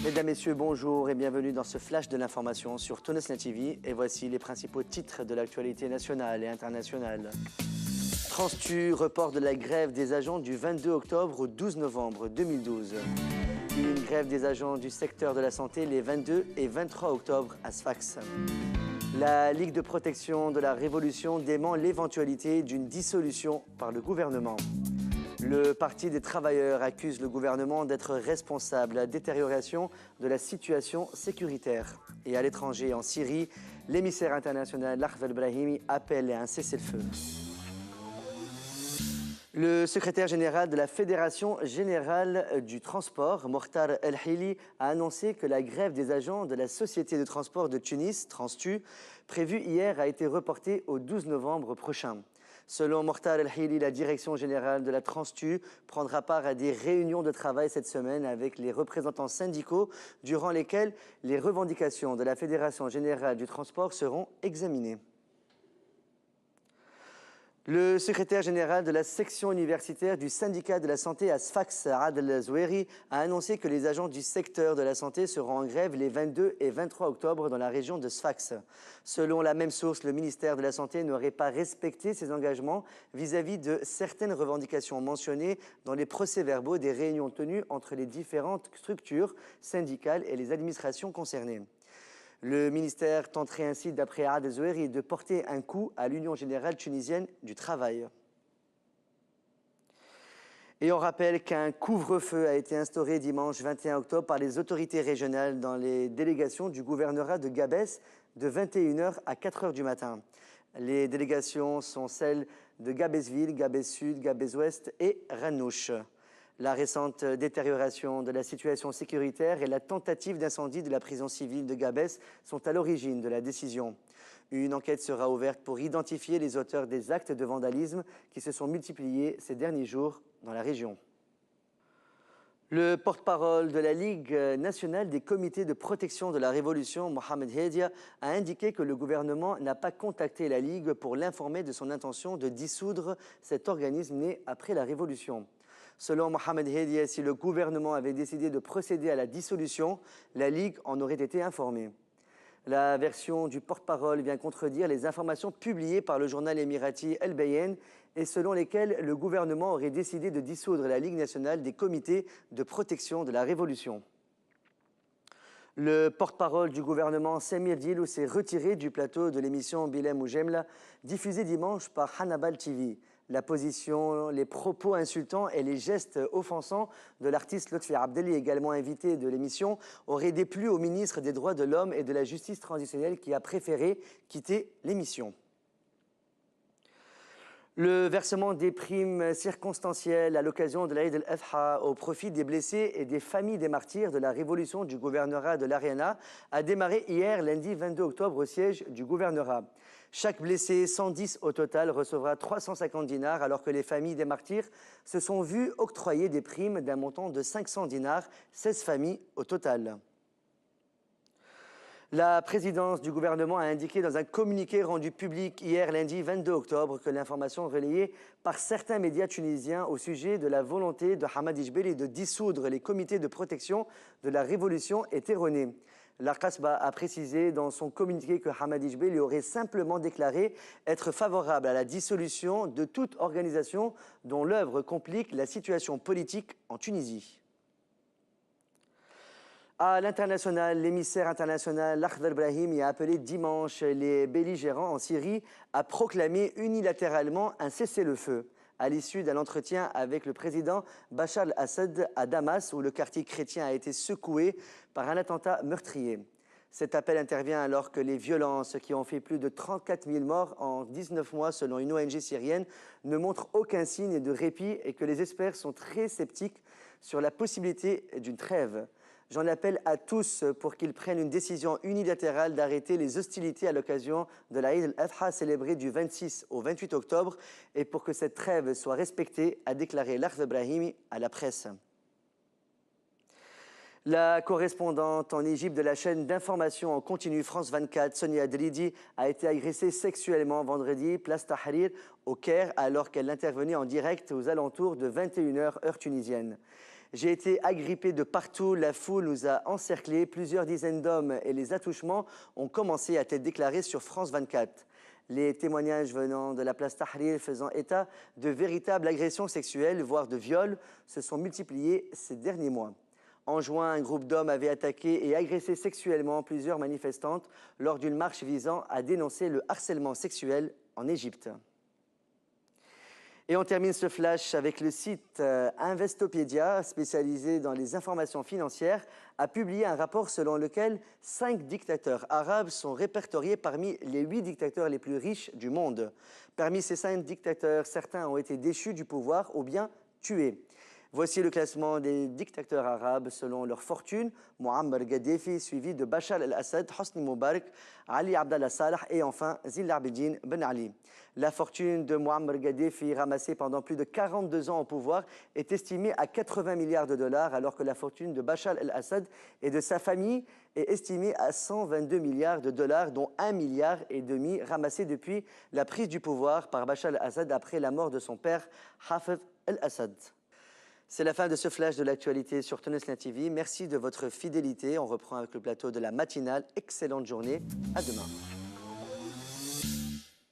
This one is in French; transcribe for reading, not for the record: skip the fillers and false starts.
Mesdames, Messieurs, bonjour et bienvenue dans ce flash de l'information sur Tunisna TV. Et voici les principaux titres de l'actualité nationale et internationale. Transtu, report de la grève des agents du 22 octobre au 12 novembre 2012. Une grève des agents du secteur de la santé les 22 et 23 octobre à Sfax. La Ligue de protection de la Révolution dément l'éventualité d'une dissolution par le gouvernement. Le Parti des travailleurs accuse le gouvernement d'être responsable de la détérioration de la situation sécuritaire. Et à l'étranger, en Syrie, l'émissaire international Lakhdar el-Brahimi appelle à un cessez-le-feu. Le secrétaire général de la Fédération générale du transport, Mokhtar El-Hili, a annoncé que la grève des agents de la Société de transport de Tunis, Transtu, prévue hier, a été reportée au 12 novembre prochain. Selon Mokhtar El-Hili, la direction générale de la Transtu prendra part à des réunions de travail cette semaine avec les représentants syndicaux, durant lesquelles les revendications de la Fédération générale du transport seront examinées. Le secrétaire général de la section universitaire du syndicat de la santé à Sfax, Adel Zoueri, a annoncé que les agents du secteur de la santé seront en grève les 22 et 23 octobre dans la région de Sfax. Selon la même source, le ministère de la Santé n'aurait pas respecté ses engagements vis-à-vis de certaines revendications mentionnées dans les procès-verbaux des réunions tenues entre les différentes structures syndicales et les administrations concernées. Le ministère tenterait ainsi, d'après Adel Zoueri, de porter un coup à l'Union générale tunisienne du travail. Et on rappelle qu'un couvre-feu a été instauré dimanche 21 octobre par les autorités régionales dans les délégations du gouvernorat de Gabès de 21 h à 4 h du matin. Les délégations sont celles de Gabès-Ville, Gabès-Sud, Gabès-Ouest et Ranouche. La récente détérioration de la situation sécuritaire et la tentative d'incendie de la prison civile de Gabès sont à l'origine de la décision. Une enquête sera ouverte pour identifier les auteurs des actes de vandalisme qui se sont multipliés ces derniers jours dans la région. Le porte-parole de la Ligue nationale des comités de protection de la Révolution, Mohamed Hedia, a indiqué que le gouvernement n'a pas contacté la Ligue pour l'informer de son intention de dissoudre cet organisme né après la Révolution. Selon Mohamed Hedia, si le gouvernement avait décidé de procéder à la dissolution, la Ligue en aurait été informée. La version du porte-parole vient contredire les informations publiées par le journal émirati El Bayen et selon lesquelles le gouvernement aurait décidé de dissoudre la Ligue nationale des comités de protection de la Révolution. Le porte-parole du gouvernement, Samir Dilou, s'est retiré du plateau de l'émission Bilem ou Jemla, diffusée dimanche par Hannabal TV. La position, les propos insultants et les gestes offensants de l'artiste Lotfi Abdelli, également invité de l'émission, auraient déplu au ministre des Droits de l'Homme et de la Justice transitionnelle qui a préféré quitter l'émission. Le versement des primes circonstancielles à l'occasion de l'Aïd el-Adha au profit des blessés et des familles des martyrs de la révolution du gouvernorat de l'Ariana a démarré hier, lundi 22 octobre, au siège du gouvernorat. Chaque blessé, 110 au total, recevra 350 dinars, alors que les familles des martyrs se sont vues octroyer des primes d'un montant de 500 dinars, 16 familles au total. La présidence du gouvernement a indiqué dans un communiqué rendu public hier lundi 22 octobre que l'information relayée par certains médias tunisiens au sujet de la volonté de Hamadi Jbeli de dissoudre les comités de protection de la Révolution est erronée. La Qasba a précisé dans son communiqué que Hamadi Jbeli aurait simplement déclaré être favorable à la dissolution de toute organisation dont l'œuvre complique la situation politique en Tunisie. À l'international, l'émissaire international Lakhdar el-Brahimi a appelé dimanche les belligérants en Syrie à proclamer unilatéralement un cessez-le-feu à l'issue d'un entretien avec le président Bachar al-Assad à Damas, où le quartier chrétien a été secoué par un attentat meurtrier. Cet appel intervient alors que les violences qui ont fait plus de 34 000 morts en 19 mois selon une ONG syrienne ne montrent aucun signe de répit et que les experts sont très sceptiques sur la possibilité d'une trêve. J'en appelle à tous pour qu'ils prennent une décision unilatérale d'arrêter les hostilités à l'occasion de l'Aïd el-Adha célébrée du 26 au 28 octobre et pour que cette trêve soit respectée, a déclaré Lakhdar el-Brahimi à la presse. La correspondante en Égypte de la chaîne d'information en continu France 24, Sonia Dridi, a été agressée sexuellement vendredi, place Tahrir, au Caire, alors qu'elle intervenait en direct aux alentours de 21 h heure tunisienne. J'ai été agrippé de partout, la foule nous a encerclés, plusieurs dizaines d'hommes et les attouchements ont commencé à être déclarés sur France 24. Les témoignages venant de la place Tahrir faisant état de véritables agressions sexuelles, voire de viols, se sont multipliés ces derniers mois. En juin, un groupe d'hommes avait attaqué et agressé sexuellement plusieurs manifestantes lors d'une marche visant à dénoncer le harcèlement sexuel en Égypte. Et on termine ce flash avec le site Investopedia, spécialisé dans les informations financières, a publié un rapport selon lequel 5 dictateurs arabes sont répertoriés parmi les 8 dictateurs les plus riches du monde. Parmi ces 5 dictateurs, certains ont été déchus du pouvoir ou bien tués. Voici le classement des dictateurs arabes selon leur fortune. Muammar Kadhafi, suivi de Bachar el-Assad, Hosni Moubarak, Ali Abdallah Salah et enfin Zine el-Abidine Ben Ali. La fortune de Muammar Kadhafi, ramassée pendant plus de 42 ans au pouvoir, est estimée à 80 milliards de dollars, alors que la fortune de Bachar el-Assad et de sa famille est estimée à 122 milliards de dollars, dont 1,5 milliard ramassés depuis la prise du pouvoir par Bachar el-Assad après la mort de son père Hafez el-Assad. C'est la fin de ce flash de l'actualité sur Tunisna TV. Merci de votre fidélité. On reprend avec le plateau de la matinale. Excellente journée. À demain.